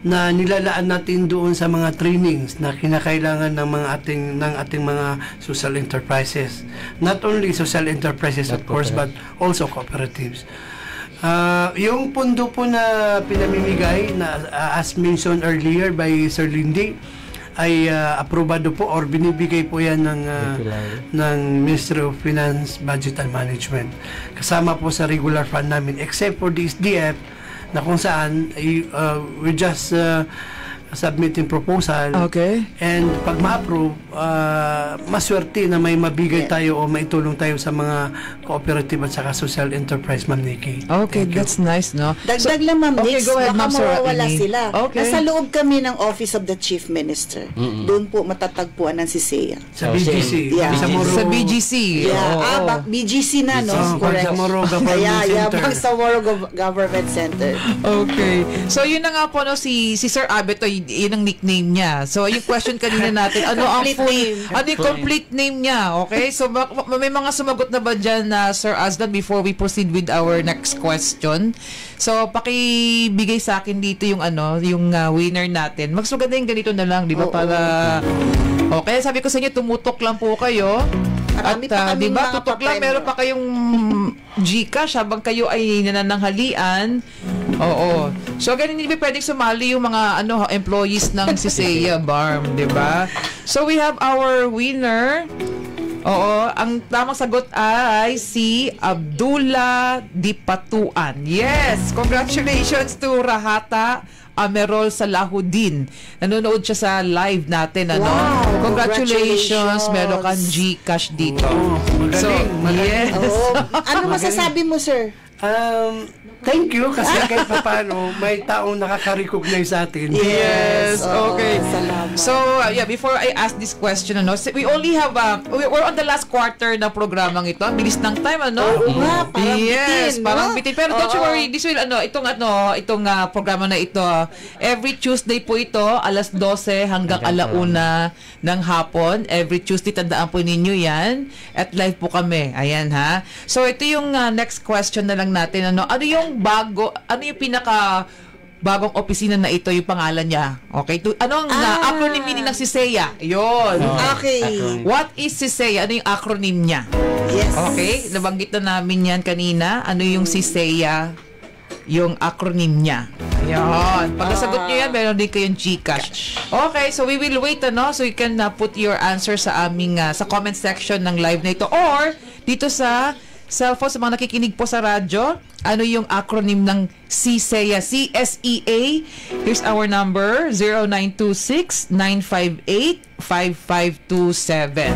na nilalaan natin doon sa mga trainings na kinakailangan ng ating mga social enterprises. Not only social enterprises, of course, but also cooperatives. Yung pondo po na pinamimigay na as mentioned earlier by Sir Lindy ay aprobado po or binibigay po yan ng Ministry of Finance, Budget and Management. Kasama po sa regular fund namin except for the SDF na kung saan we just submitting proposal and pag ma-approve maswerte na may mabigay tayo o maitulong tayo sa mga cooperative at saka social enterprise, Ma'am Nikki. That's nice, no? Dagdag lang, Ma'am Nix, go ahead, baka mawawala sila. Nasa loob kami ng Office of the Chief Minister. Doon po matatagpuan ng CCEA. Sa BGC. Sa BGC. BGC na, no? Correct. Bangsamoro Government Center. Bangsamoro Government Center. So yun na nga po, no, si Sir Abet, yun ang nickname niya. So yung question kanina natin, ano ang yung complete name niya? Okay? So may mga sumagot na ba dyan na Sir Azlan before we proceed with our next question? So pakibigay sa akin dito yung winner natin. Mas maganda yung ganito na lang, di ba? Okay, sabi ko sa inyo, tumutok lang po kayo. At di ba, tutok lang, meron pa kayong GCash habang kayo ay nanananghalian. So ganun, hindi ba pwedeng sumali yung mga employees ng CCEA BARM, di ba? So we have our winner. Ang tamang sagot ay si Abdullah Dipatuan. Yes, congratulations to Rahata Amerol Salahuddin. Nanonood siya sa live natin, Wow, congratulations. Meron kang GCash dito. Magaling. Ano masasabi mo, sir? Thank you kasi kahit paano may taong nakaka-recognize sa atin. Yes, okay. Salamat. So, before I ask this question, we only have, we're on the last quarter ng programang ito. Ang bilis ng time, parang bitin, parang bitin. Pero don't you worry, this will, itong programa na ito, every Tuesday po ito, alas 12 hanggang 1:00 ng hapon. Every Tuesday, tandaan po ninyo yan. At live po kami. Ayan, ha? So, ito yung next question na lang natin. Ano yung pinaka bagong opisina na ito, yung pangalan niya? Okay? Anong acronym meaning ng CCEA? Yun. Okay. What is CCEA? Ano yung acronym niya? Yes. Okay? Nabanggit na namin yan kanina. Ano yung CCEA? Yung acronym niya. Ayan. Pag nasagot nyo yan, meron din kayong GCash. Okay, so we will wait, so you can put your answer sa aming sa comment section ng live na ito or dito sa cellphone, sa mga nakikinig po sa radyo. Ano yung acronym ng CCEA? CSEA. Here's our number, 0926-958-5527.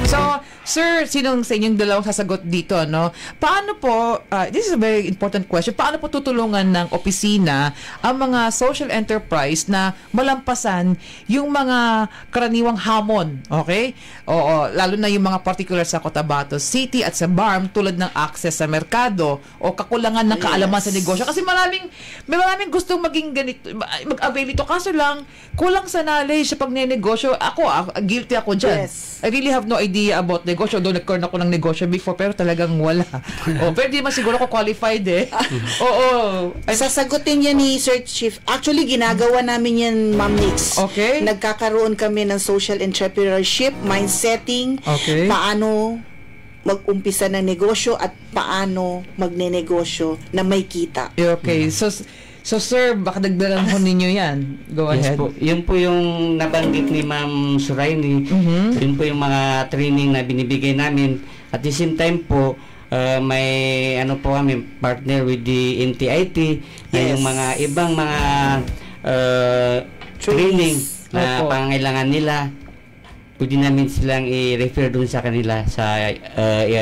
So, Sir, sinong sa inyong dalawang sasagot dito, no? Paano po, this is a very important question, paano po tutulungan ng opisina ang mga social enterprise na malampasan yung mga karaniwang hamon, okay? Oo, lalo na yung mga particular sa Cotabato City at sa BARM tulad ng access sa merkado o kakulangan ng kaalaman sa negosyo. Kasi may maraming gustong maging ganito, mag-avail ito. Kaso lang, kulang sa knowledge sa pagnenegosyo. Ako, guilty ako dyan. Yes. I really have no idea about negosyo. Doon nagkaroon ako ng negosyo before, pero talagang wala. Pero di man siguro ako qualified eh. Oo. Sasagutin yan ni Sir Chief. Actually, ginagawa namin yan, Ma'am Nix. Okay. Nagkakaroon kami ng social entrepreneurship, mindsetting, Okay. paano mag-umpisa ng negosyo at paano magnenegosyo na may kita. Okay. So sir, baka dagdagan ko ninyo yan. Go Yes ahead. po. Yun po yung nabanggit ni Ma'am Suraini. Yun po yung mga training na binibigay namin. At the same time po, may po kami partner with the NTIT na Yes. yung mga ibang mga training na Opo. pangailangan nila. Pwede namin silang i-refer dun sa kanila sa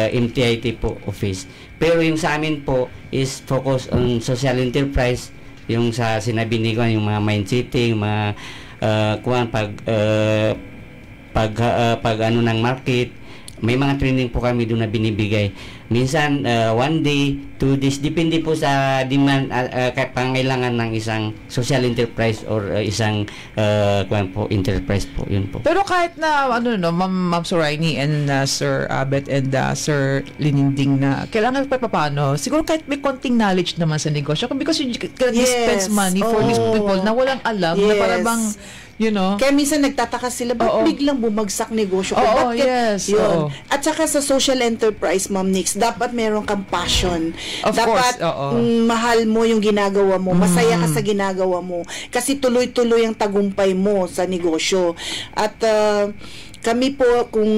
MTIT po office. Pero yung sa amin po is focus on social enterprise. Yung sa sinabi ni Juan, yung mga mindsetting, mga pag ano ng market, may mga training po kami doon na binibigay. Minsan 1 day, 2 days, depende po sa demand pangailangan ng isang social enterprise or isang enterprise po, yun po. Pero kahit na Ma'am Suraini and Sir Abet and Sir Lininding na kailangan pa paano, siguro kahit may konting knowledge naman sa negosyo because you can dispense money for these people na walang alam na para bang Kaya minsan nagtataka sila, ba't biglang bumagsak negosyo? Oo, yes. Yun. Oo. At saka sa social enterprise, Ma'am Nix, dapat meron kang passion. Of dapat course, mahal mo yung ginagawa mo. Masaya ka sa ginagawa mo. Kasi tuloy-tuloy ang tagumpay mo sa negosyo. At kami po, kung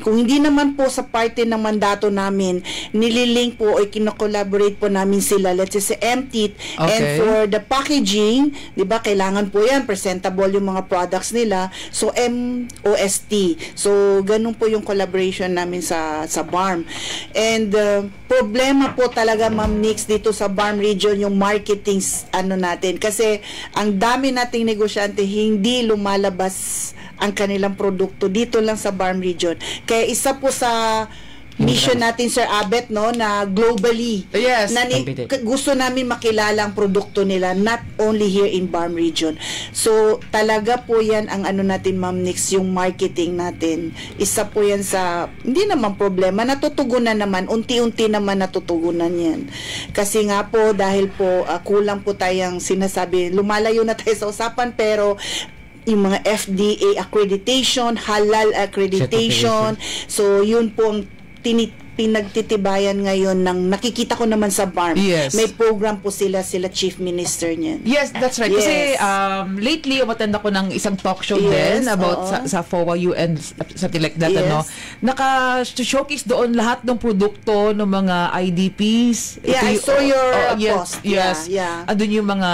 hindi naman po sa parte ng mandato namin, nililink po o kino-collaborate po namin sila, let's say sa MTIT, and for the packaging, di ba, kailangan po yan, presentable yung mga products nila, so MOST. So, ganun po yung collaboration namin sa BARM. And problema po talaga, Ma'am Nix, dito sa BARM region, yung marketing natin. Kasi, ang dami nating negosyante, hindi lumalabas ang kanilang produkto dito lang sa BARM region. Kaya isa po sa mission natin, Sir Abet, na globally, yes, na gusto namin makilala ang produkto nila, not only here in BARM region. So, talaga po yan ang natin, Ma'am Nix, yung marketing natin. Isa po yan sa, hindi naman problema, natutugunan naman, unti-unti naman natutugunan yan. Kasi nga po, dahil po, kulang po tayong sinasabi, lumalayo na tayo sa usapan, pero yung mga FDA accreditation, halal accreditation. So, yun po ang pinagtitibayan ngayon ng nakikita ko naman sa BARM. Yes. May program po sila Chief Minister niyan. Yes, that's right. Yes. Kasi lately, umattend ako ng isang talk show din about sa FOA UN, something like that, Yes. Naka-showcase doon lahat ng produkto ng mga IDPs. Yeah, I saw your post. Yes. Yeah. Andun yung mga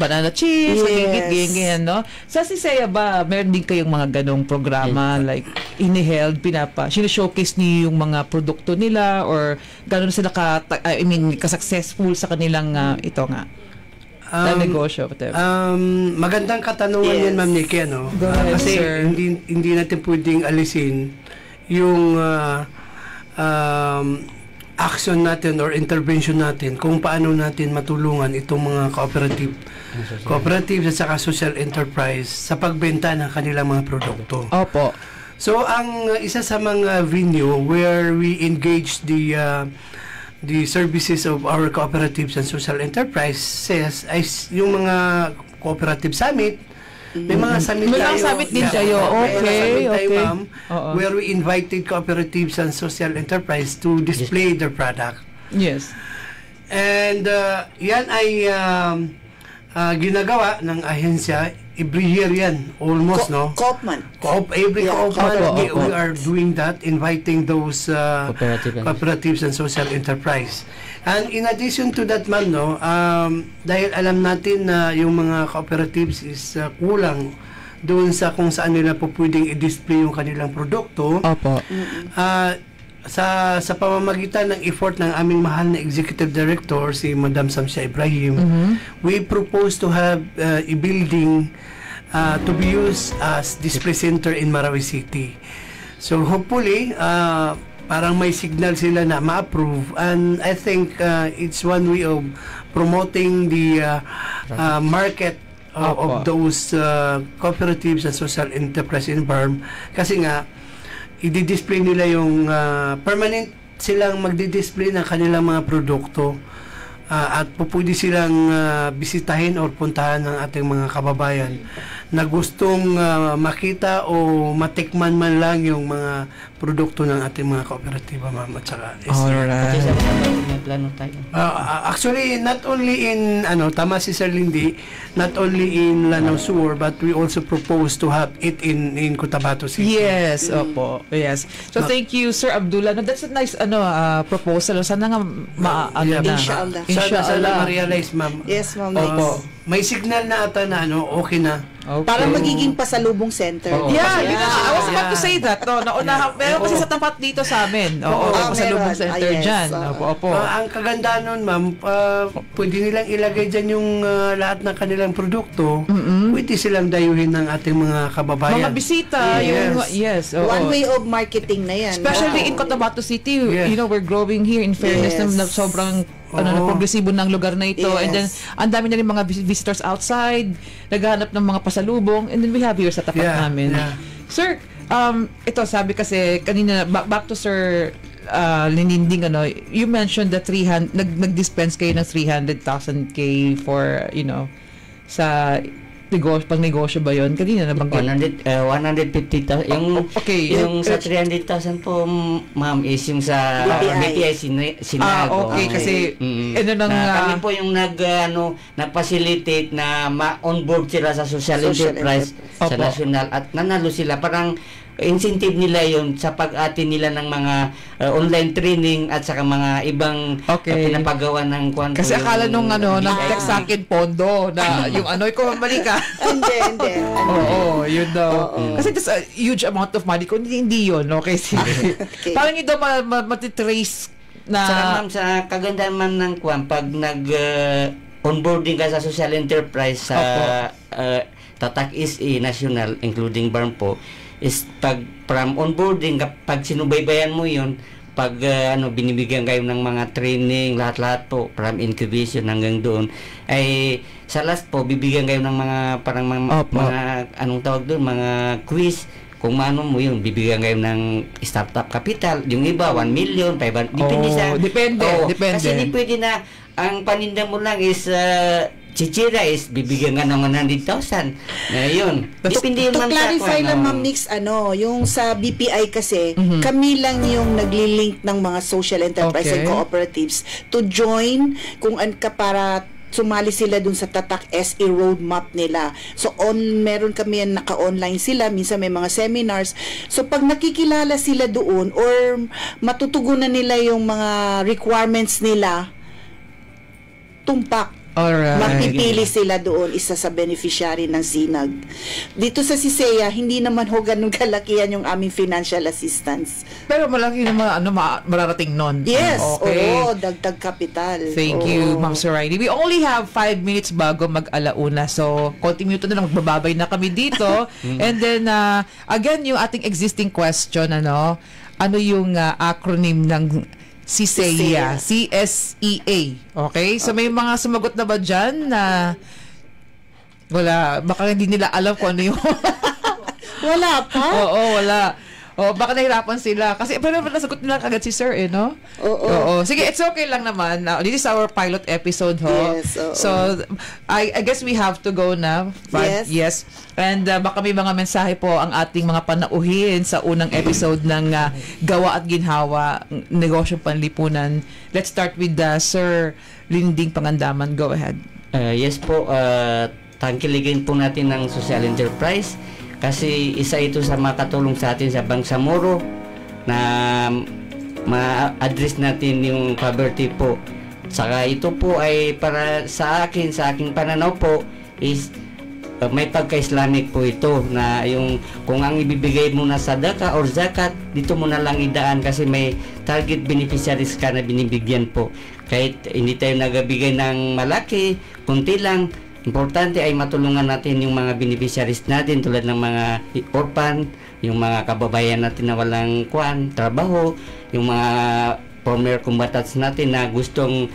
banana chips, ganyan, no? Sa Sisaya ba, meron din kayong mga ganong programa, like, iniheld, sino-showcase niyo yung mga produkto nila or gano'n sila ka-successful sa kanilang negosyo, whatever. Magandang katanungan yan, Ma'am Nikki, Go ahead, kasi sir. hindi natin pwedeng alisin yung action natin or intervention natin kung paano natin matulungan itong mga cooperative at saka social enterprise sa pagbenta ng kanilang mga produkto. Opo. So, ang isa sa mga venue where we engage the services of our cooperatives and social enterprises ay yung mga cooperative summit. May mga summit May tayo. mga summit din kayo. May mga summit tayo, ma'am, Oo. where we invited cooperatives and social enterprise to display their product. Yes. And yan ay ginagawa ng ahensya every year yan, almost, no? Koopman. Every Koopman, Opo. we are doing that, inviting those cooperatives and social enterprise. And in addition to that, ma'am, no, dahil alam natin na yung mga cooperatives is kulang doon sa kung saan nila po pwedeng i-display yung kanilang produkto. Opo. Sa pamamagitan ng effort ng aming mahal na Executive Director, si Madam Samsia Ibrahim, we propose to have a building to be used as display center in Marawi City. So hopefully, parang may signal sila na ma-approve, and I think it's one way of promoting the market of those cooperatives and social enterprise in BARM, kasi nga i-display nila yung permanent silang magdi-display ng kanilang mga produkto, at pwede silang bisitahin o puntahan ng ating mga kababayan na gustong makita o matikman man lang yung mga produkto ng ating mga kooperatiba, ma'am, at saka Kasi sa may plano tayo. actually, not only in tama si Sir Lindy, not only in Lanao Sur, but we also propose to have it in Cotabato City. Yes, opo. Yes. So thank you, Sir Abdullah. No, that's a nice proposal. Sana nga Inshallah. Sana ma-realize, ma'am. Yes, ma'am. Opo. May signal na ata na okay na. Okay. Para magiging pasalubong center. Yeah, I was about to say that. Meron kasi sa tapat dito sa amin. Pasalubong center dyan. Opo. Ang kagandahan nun, ma'am, pwede nilang ilagay dyan yung lahat ng kanilang produkto. Pwede silang dayuhin ng ating mga kababayan. Mga bisita. Yes. One way of marketing na yan. Especially in Cotabato City, we're growing here in fairness na sobrang na progresibo ng lugar na ito. And then, ang dami na rin mga visitors outside, naghahanap ng mga pasalubong, and then we have here sa tapat namin. Sir, ito, sabi kasi, kanina, back to Sir Lininding, you mentioned that nag-dispense kayo ng 300,000 for, sa pang negosyo ba yun? Kanina nabanggit. 150,000. Yung sa 300,000 po, ma'am, is yung sa BPI Sinago. Okay, kasi kami po yung nag-facilitate na ma-onboard sila sa social enterprise sa national, at nanalo sila. Parang incentive nila yon sa pag-ati nila ng mga online training at saka mga ibang pinapagawa ng kwanto. Kasi akala nung nag-text sa akin pondo na yung ko mali ka. Hindi. Oo, yun daw. Kasi that's a huge amount of money. Kung hindi yun, okay, sige. Parang yun daw matitrace na... Saka ma'am, sa kagandahan ma'am ng pag onboarding ka sa social enterprise sa Tatak SE National, including BARM po, is pag from onboarding, kapag sinubaybayan mo yun, pag binibigyan kayo ng mga training, lahat-lahat po, from incubation hanggang doon, ay sa last po, bibigyan kayo ng mga parang mga anong tawag doon, mga quiz. Kung maano mo yun, bibigyan kayo ng startup capital. Yung iba, 1 million, 500, depende sa... Depende. Kasi hindi pwede na, ang paninda mo lang is... chichira is bibigyan nga ng 100,000. Yun. Depende To clarify lang, Ma'am Nix, yung sa BPI kasi, kami lang yung nagli-link ng mga social enterprise and cooperatives to join para sumali sila dun sa Tatak SE roadmap nila. So, meron kami yan, naka-online sila, minsan may mga seminars. So, pag nakikilala sila doon or matutugunan nila yung mga requirements nila, tumpak. Alright. Mapipili sila doon, isa sa beneficiary ng SINAG. Dito sa CISEA, hindi naman ganun kalakihan yung aming financial assistance. Pero malaki naman mararating nun. Yes, okay. Dagdag kapital. Thank you, Ma'am Soraini. We only have 5 minutes bago mag-alauna. So, konting minuto na lang, magbababay na kami dito. And then, again, yung ating existing question, ano yung acronym ng CISEA, CSEA. Okay? So, may mga sumagot na ba dyan na wala, baka hindi nila alam kung ano yung... Wala pa? Oo, wala. Baka nahirapan sila. Kasi, pero nasagot nila kagad si Sir, no? Oo. Sige, it's okay lang naman. This is our pilot episode, ho? Yes, So, I guess we have to go na. Yes. And baka may mga mensahe po ang ating mga panauhin sa unang episode ng Gawa at Ginhawa, Negosyong Panlipunan. Let's start with Sir Linding Pangandaman. Go ahead. Yes po. Tangkiligin po natin ng social enterprise. Kasi isa ito sa makatulong sa atin sa Bangsamoro na ma-address natin yung poverty po. Saka ito po ay para sa aking pananaw po is may pagka-Islamic po ito na yung kung ang ibibigay mo na sadaka or zakat, dito mo na lang idaan kasi may target beneficiaries ka na binibigyan po. Kahit hindi tayo nagabigay ng malaki, kunti lang, importante ay matulungan natin yung mga beneficiaries natin tulad ng mga orphan, yung mga kababayan natin na walang trabaho, yung mga former combatants natin na gustong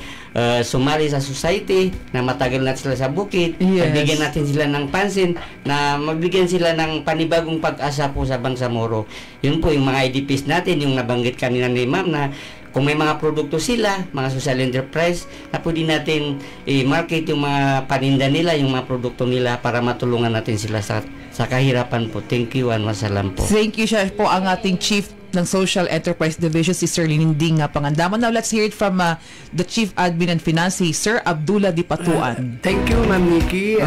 sumali sa society, na matagal na sila sa bukid, bigyan natin sila ng pansin, na magbigyan sila ng panibagong pag-asa po sa Bangsamoro. Yun po yung mga IDPs natin, yung nabanggit kanina ni Ma'am, na kung may mga produkto sila, mga social enterprise, na pwede natin i-market yung mga paninda nila, yung mga produkto nila para matulungan natin sila sa kahirapan po. Thank you and wasalam po. Thank you, siya po ang ating Chief ng Social Enterprise Division, si Sir Lininding Pangandaman. Now, let's hear it from the Chief Admin and Finance, Sir Abdullah Dipatuan. Thank you, Ma'am Nikki.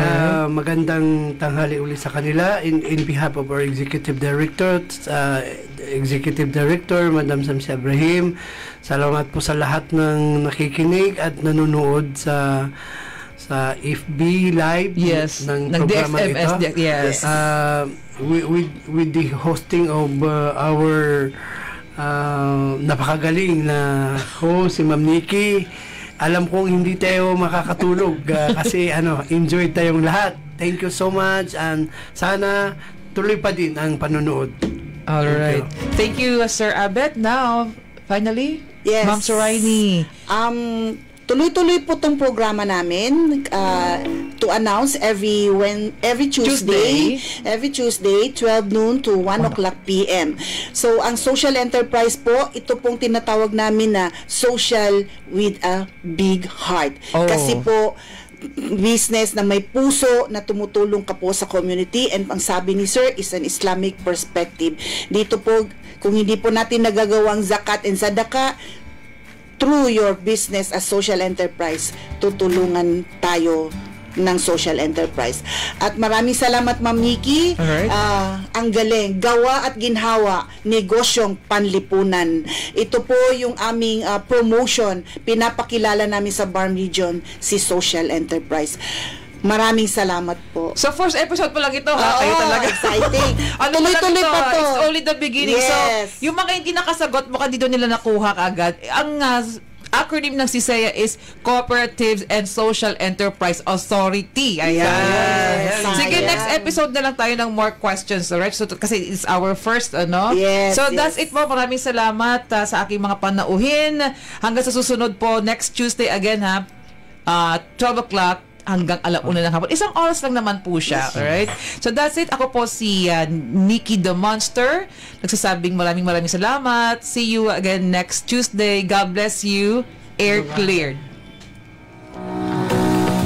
Magandang tanghali ulit sa kanila. In behalf of our Executive Director, Madam Samsi Ibrahim, salamat po sa lahat ng nakikinig at nanonood sa FB Live ng programa ito. Yes. With the hosting of our napakagaling na host, si Ma'am Nikki. Alam kong hindi tayo makakatulog kasi enjoy tayong lahat. Thank you so much and sana tuloy pa din ang panonood. All right. Thank you, Sir Abet. Now, finally, yes. Ma'am Soraini. Tuloy-tuloy po itong programa namin to announce every Tuesday, 12 noon to 1 o'clock p.m. So, ang social enterprise po, ito pong tinatawag namin na social with a big heart. Kasi po, business na may puso na tumutulong ka po sa community, and ang sabi ni Sir is an Islamic perspective. Dito po, kung hindi po natin nagagawang zakat and sadaka, through your business as social enterprise, tutulungan tayo ng social enterprise. At maraming salamat, Ma'am Nikki. Ang galing, gawa at ginhawa, negosyong panlipunan. Ito po yung aming promotion. Pinapakilala namin sa BARM region si social enterprise. Maraming salamat po. So, first episode pa lang ito, ha? Kayo talaga. Exciting. Tuloy-tuloy pa to. It's only the beginning. Yes. So, yung mga hindi nakasagot, baka dito nila nakuha kaagad. Ang acronym ng CISEA is Cooperatives and Social Enterprise Authority. Ayan. Yes. Sige, next episode na lang tayo ng more questions. Alright? So, kasi it's our first, Yes, so, that's it po. Maraming salamat sa aking mga panauhin. Hanggang sa susunod po, next Tuesday again, ha? 12 o'clock. Hanggang 1:00 ng hapon. Isang oras lang naman po siya. Alright? So that's it. Ako po si Nikki the Monster. Nagsasabing maraming salamat. See you again next Tuesday. God bless you. Air cleared.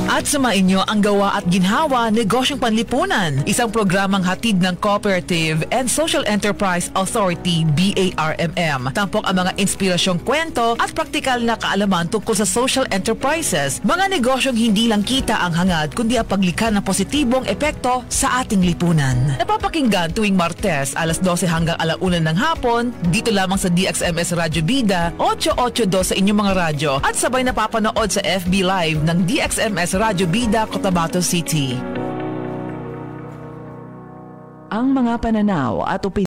At sumainyo ang gawa at ginhawa Negosyong Panlipunan, isang programang hatid ng Cooperative and Social Enterprise Authority, BARMM. Tampok ang mga inspirasyong kwento at praktikal na kaalaman tungkol sa social enterprises, mga negosyong hindi lang kita ang hangad kundi ang paglikha ng positibong epekto sa ating lipunan. Napapakinggan tuwing Martes alas 12 hanggang 1:00 ng hapon dito lamang sa DXMS Radyo Bida 882 sa inyong mga radyo at sabay napapanood sa FB Live ng DXMS Radyo Bida, Cotabato City. Ang mga pananaw at opinion